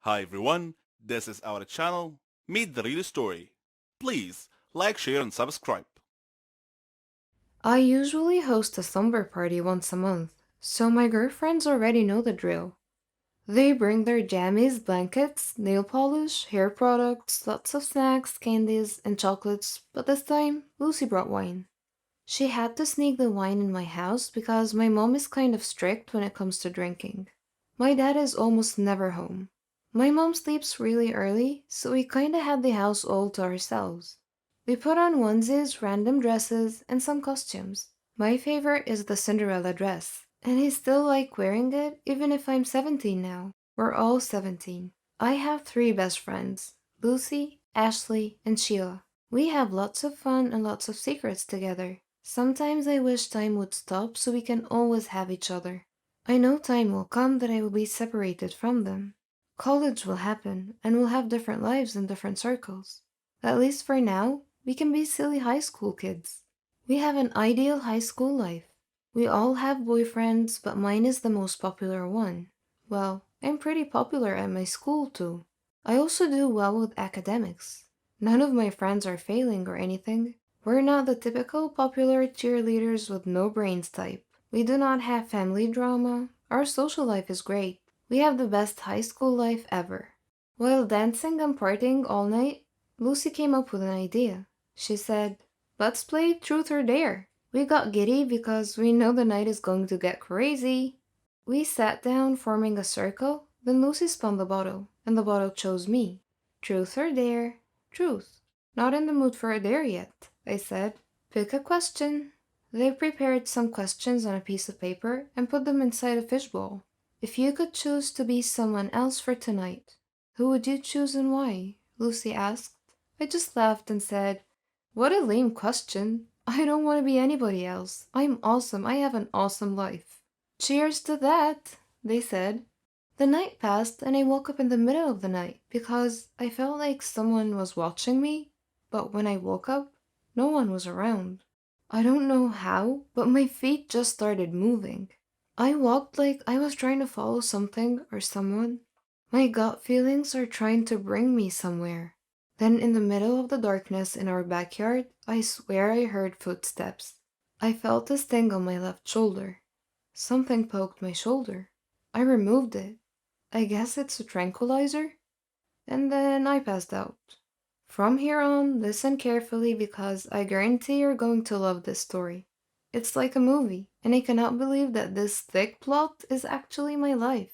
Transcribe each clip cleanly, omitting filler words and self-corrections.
Hi everyone, this is our channel, Meet the Real Story. Please like, share and subscribe. I usually host a slumber party once a month, so my girlfriends already know the drill. They bring their jammies, blankets, nail polish, hair products, lots of snacks, candies, and chocolates, but this time, Lucy brought wine. She had to sneak the wine in my house because my mom is kind of strict when it comes to drinking. My dad is almost never home. My mom sleeps really early, so we kinda had the house all to ourselves. We put on onesies, random dresses, and some costumes. My favorite is the Cinderella dress, and I still like wearing it even if I'm 17 now. We're all 17. I have three best friends, Lucy, Ashley, and Sheila. We have lots of fun and lots of secrets together. Sometimes I wish time would stop so we can always have each other. I know time will come that I will be separated from them. College will happen, and we'll have different lives in different circles. At least for now, we can be silly high school kids. We have an ideal high school life. We all have boyfriends, but mine is the most popular one. Well, I'm pretty popular at my school too. I also do well with academics. None of my friends are failing or anything. We're not the typical popular cheerleaders with no brains type. We do not have family drama. Our social life is great. We have the best high school life ever. While dancing and partying all night, Lucy came up with an idea. She said, "Let's play Truth or Dare." We got giddy because we know the night is going to get crazy. We sat down, forming a circle, then Lucy spun the bottle, and the bottle chose me. Truth or dare? Truth. Not in the mood for a dare yet, I said. Pick a question. They prepared some questions on a piece of paper and put them inside a fishbowl. If you could choose to be someone else for tonight, who would you choose and why? Lucy asked. I just laughed and said, "What a lame question. I don't want to be anybody else. I'm awesome. I have an awesome life." "Cheers to that," they said. The night passed and I woke up in the middle of the night because I felt like someone was watching me, but when I woke up, no one was around. I don't know how, but my feet just started moving. I walked like I was trying to follow something or someone. My gut feelings are trying to bring me somewhere. Then, in the middle of the darkness in our backyard, I swear I heard footsteps. I felt a sting on my left shoulder. Something poked my shoulder. I removed it. I guess it's a tranquilizer? And then I passed out. From here on, listen carefully because I guarantee you're going to love this story. It's like a movie, and I cannot believe that this thick plot is actually my life.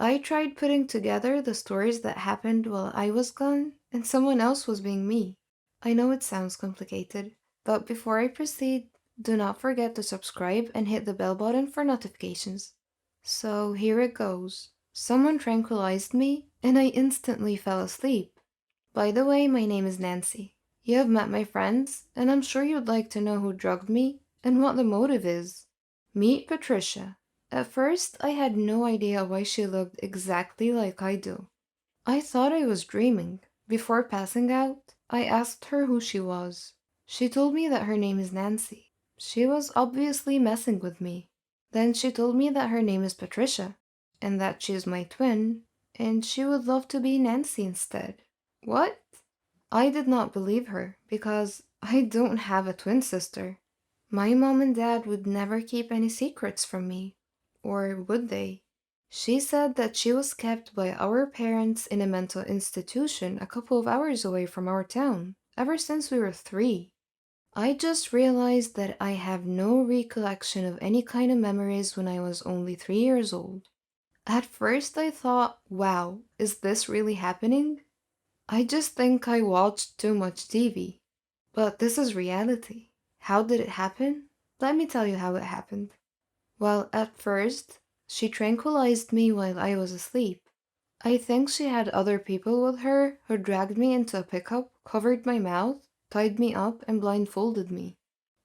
I tried putting together the stories that happened while I was gone, and someone else was being me. I know it sounds complicated, but before I proceed, do not forget to subscribe and hit the bell button for notifications. So here it goes. Someone tranquilized me, and I instantly fell asleep. By the way, my name is Nancy. You have met my friends, and I'm sure you'd like to know who drugged me and what the motive is. Meet Patricia. At first, I had no idea why she looked exactly like I do. I thought I was dreaming. Before passing out, I asked her who she was. She told me that her name is Nancy. She was obviously messing with me. Then she told me that her name is Patricia, and that she's my twin, and she would love to be Nancy instead. What? I did not believe her because I don't have a twin sister. My mom and dad would never keep any secrets from me. Or would they? She said that she was kept by our parents in a mental institution a couple of hours away from our town, ever since we were 3. I just realized that I have no recollection of any kind of memories when I was only 3 years old. At first, I thought, wow, is this really happening? I just think I watched too much TV. But this is reality. How did it happen? Let me tell you how it happened. Well, at first, she tranquilized me while I was asleep. I think she had other people with her who dragged me into a pickup, covered my mouth, tied me up, and blindfolded me.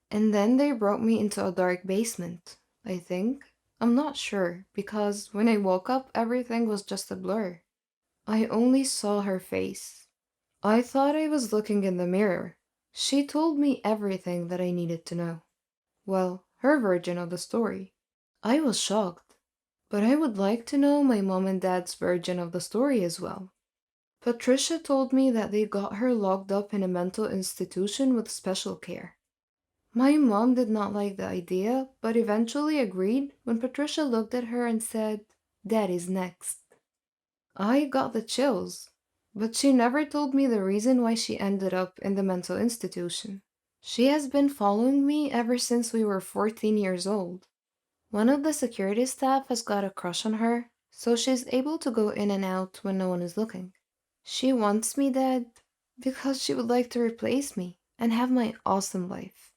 And then they brought me into a dark basement, I think. I'm not sure, because when I woke up, everything was just a blur. I only saw her face. I thought I was looking in the mirror. She told me everything that I needed to know. Well, her version of the story. I was shocked. But I would like to know my mom and dad's version of the story as well. Patricia told me that they got her locked up in a mental institution with special care. My mom did not like the idea, but eventually agreed when Patricia looked at her and said, "Daddy's next." I got the chills, but she never told me the reason why she ended up in the mental institution. She has been following me ever since we were 14 years old. One of the security staff has got a crush on her, so she's able to go in and out when no one is looking. She wants me dead because she would like to replace me and have my awesome life.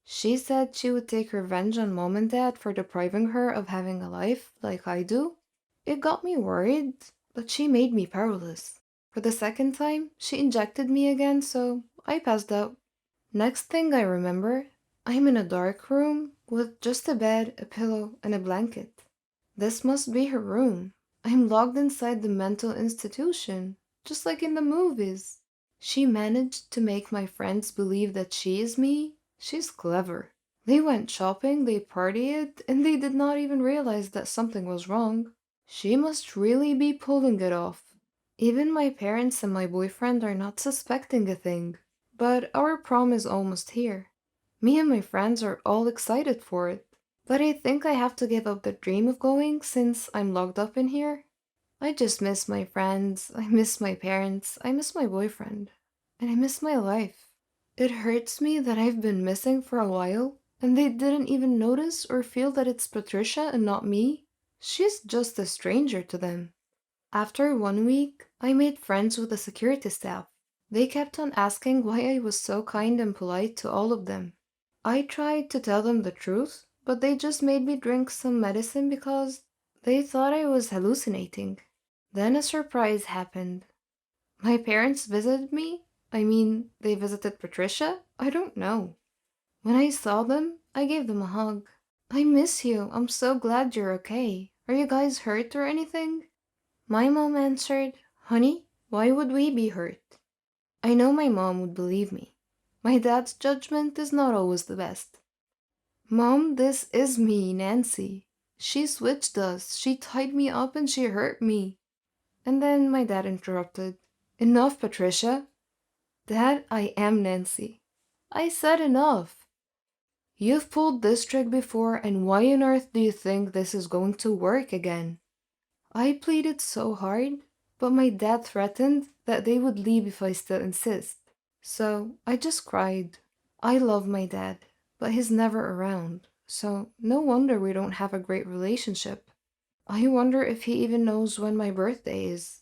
She said she would take revenge on mom and dad for depriving her of having a life like I do. It got me worried, but she made me powerless. For the second time, she injected me again, so I passed out. Next thing I remember, I'm in a dark room with just a bed, a pillow, and a blanket. This must be her room. I'm locked inside the mental institution, just like in the movies. She managed to make my friends believe that she is me. She's clever. They went shopping, they partied, and they did not even realize that something was wrong. She must really be pulling it off. Even my parents and my boyfriend are not suspecting a thing. But our prom is almost here. Me and my friends are all excited for it. But I think I have to give up the dream of going since I'm locked up in here. I just miss my friends, I miss my parents, I miss my boyfriend, and I miss my life. It hurts me that I've been missing for a while, and they didn't even notice or feel that it's Patricia and not me. She's just a stranger to them. After 1 week, I made friends with the security staff. They kept on asking why I was so kind and polite to all of them. I tried to tell them the truth, but they just made me drink some medicine because they thought I was hallucinating. Then a surprise happened. My parents visited me. I mean, they visited Patricia? I don't know. When I saw them, I gave them a hug. "I miss you. I'm so glad you're okay. Are you guys hurt or anything?" My mom answered, "Honey, why would we be hurt?" I know my mom would believe me. My dad's judgment is not always the best. "Mom, this is me, Nancy. She switched us. She tied me up and she hurt me." And then my dad interrupted. "Enough, Patricia." "Dad, I am Nancy." I said enough. "You've pulled this trick before, and why on earth do you think this is going to work again?" I pleaded so hard, but my dad threatened that they would leave if I still insist. So I just cried. I love my dad, but he's never around, so no wonder we don't have a great relationship. I wonder if he even knows when my birthday is.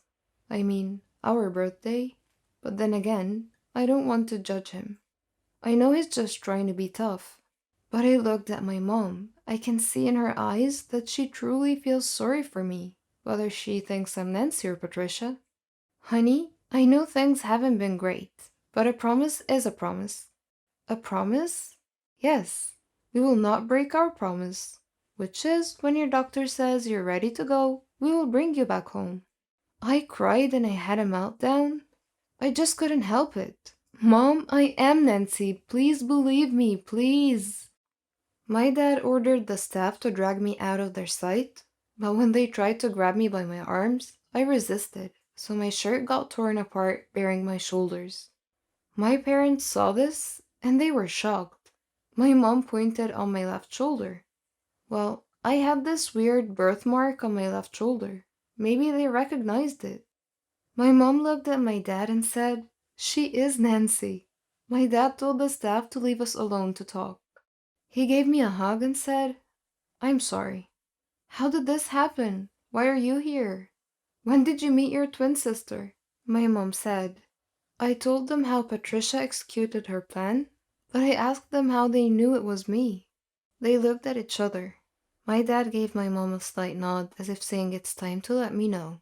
I mean, our birthday. But then again, I don't want to judge him. I know he's just trying to be tough. But I looked at my mom. I can see in her eyes that she truly feels sorry for me, whether she thinks I'm Nancy or Patricia. "Honey, I know things haven't been great, but a promise is a promise." "A promise?" "Yes, we will not break our promise, which is when your doctor says you're ready to go, we will bring you back home." I cried and I had a meltdown. I just couldn't help it. "Mom, I am Nancy. Please believe me, please." My dad ordered the staff to drag me out of their sight, but when they tried to grab me by my arms, I resisted, so my shirt got torn apart, baring my shoulders. My parents saw this, and they were shocked. My mom pointed on my left shoulder. Well, I had this weird birthmark on my left shoulder. Maybe they recognized it. My mom looked at my dad and said, "She is Nancy." My dad told the staff to leave us alone to talk. He gave me a hug and said, "I'm sorry." "How did this happen? Why are you here? When did you meet your twin sister?" My mom said. I told them how Patricia executed her plan, but I asked them how they knew it was me. They looked at each other. My dad gave my mom a slight nod as if saying it's time to let me know.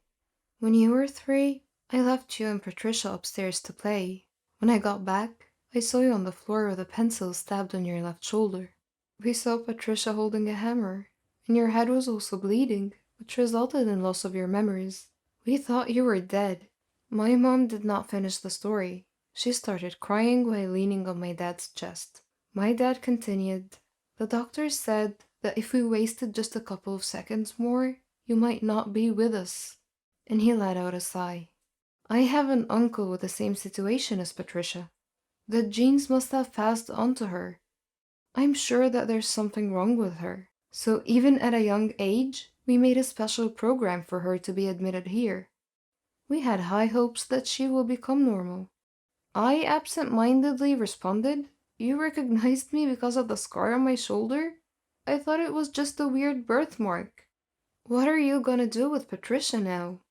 "When you were 3, I left you and Patricia upstairs to play. When I got back, I saw you on the floor with a pencil stabbed on your left shoulder. We saw Patricia holding a hammer, and your head was also bleeding, which resulted in loss of your memories. We thought you were dead." My mom did not finish the story. She started crying while leaning on my dad's chest. My dad continued, "The doctors said that if we wasted just a couple of seconds more, you might not be with us. And he let out a sigh. I have an uncle with the same situation as Patricia. The genes must have passed on to her. I'm sure that there's something wrong with her. So even at a young age, we made a special program for her to be admitted here. We had high hopes that she will become normal. I absent-mindedly responded, "You recognized me because of the scar on my shoulder? I thought it was just a weird birthmark. What are you gonna do with Patricia now?"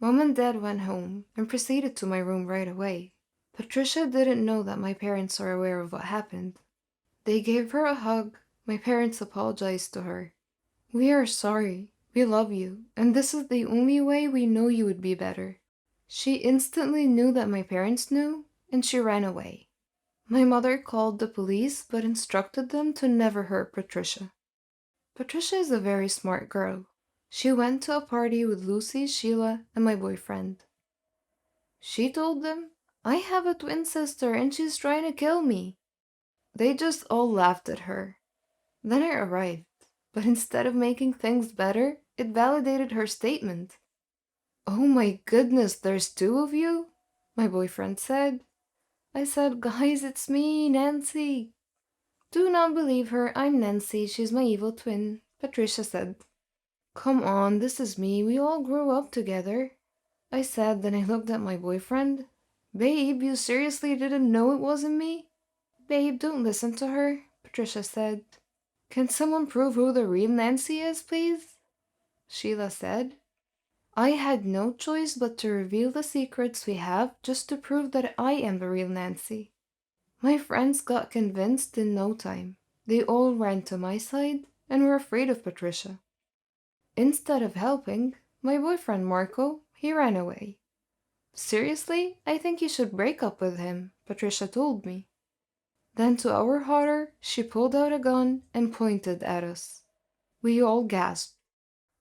Mom and Dad went home and proceeded to my room right away. Patricia didn't know that my parents are aware of what happened. They gave her a hug. My parents apologized to her. "We are sorry. We love you, and this is the only way we know you would be better." She instantly knew that my parents knew, and she ran away. My mother called the police but instructed them to never hurt Patricia. Patricia is a very smart girl. She went to a party with Lucy, Sheila, and my boyfriend. She told them, "I have a twin sister and she's trying to kill me." They just all laughed at her. Then I arrived, but instead of making things better, it validated her statement. "Oh my goodness, there's two of you?" my boyfriend said. I said, "Guys, it's me, Nancy." "Do not believe her, I'm Nancy, she's my evil twin," Patricia said. "Come on, this is me, we all grew up together," I said. Then I looked at my boyfriend. "Babe, you seriously didn't know it wasn't me?" "Babe, don't listen to her," Patricia said. "Can someone prove who the real Nancy is, please?" Sheila said. I had no choice but to reveal the secrets we have just to prove that I am the real Nancy. My friends got convinced in no time. They all ran to my side and were afraid of Patricia. Instead of helping, my boyfriend Marco, he ran away. "Seriously, I think you should break up with him," Patricia told me. Then to our horror, she pulled out a gun and pointed at us. We all gasped.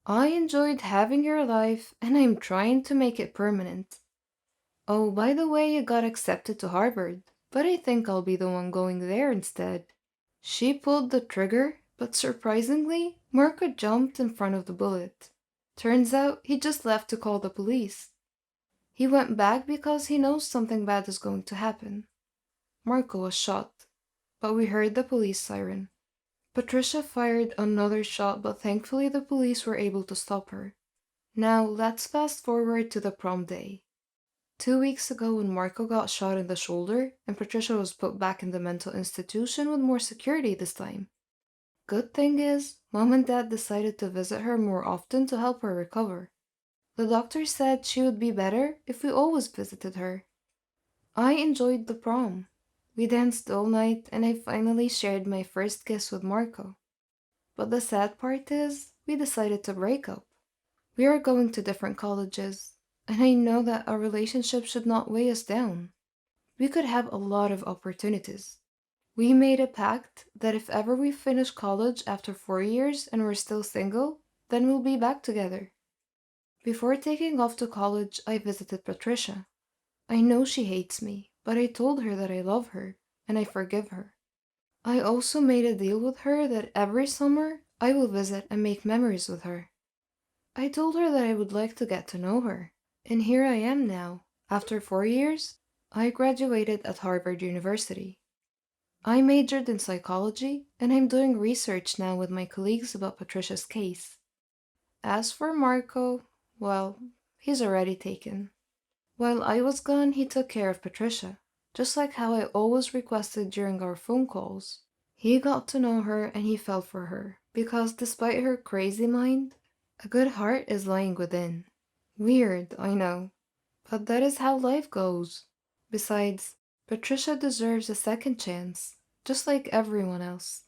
"I enjoyed having your life, and I'm trying to make it permanent. Oh, by the way, you got accepted to Harvard, but I think I'll be the one going there instead." She pulled the trigger, but surprisingly, Marco jumped in front of the bullet. Turns out he just left to call the police. He went back because he knows something bad is going to happen. Marco was shot, but we heard the police siren. Patricia fired another shot, but thankfully the police were able to stop her. Now let's fast forward to the prom day. 2 weeks ago, when Marco got shot in the shoulder and Patricia was put back in the mental institution with more security this time. Good thing is, Mom and Dad decided to visit her more often to help her recover. The doctor said she would be better if we always visited her. I enjoyed the prom. We danced all night and I finally shared my first kiss with Marco. But the sad part is, we decided to break up. We are going to different colleges, and I know that our relationship should not weigh us down. We could have a lot of opportunities. We made a pact that if ever we finish college after 4 years and we're still single, then we'll be back together. Before taking off to college, I visited Patricia. I know she hates me, but I told her that I love her, and I forgive her. I also made a deal with her that every summer I will visit and make memories with her. I told her that I would like to get to know her, and here I am now. After 4 years, I graduated at Harvard University. I majored in psychology, and I'm doing research now with my colleagues about Patricia's case. As for Marco, well, he's already taken. While I was gone, he took care of Patricia, just like how I always requested during our phone calls. He got to know her and he fell for her, because despite her crazy mind, a good heart is lying within. Weird, I know, but that is how life goes. Besides, Patricia deserves a second chance, just like everyone else.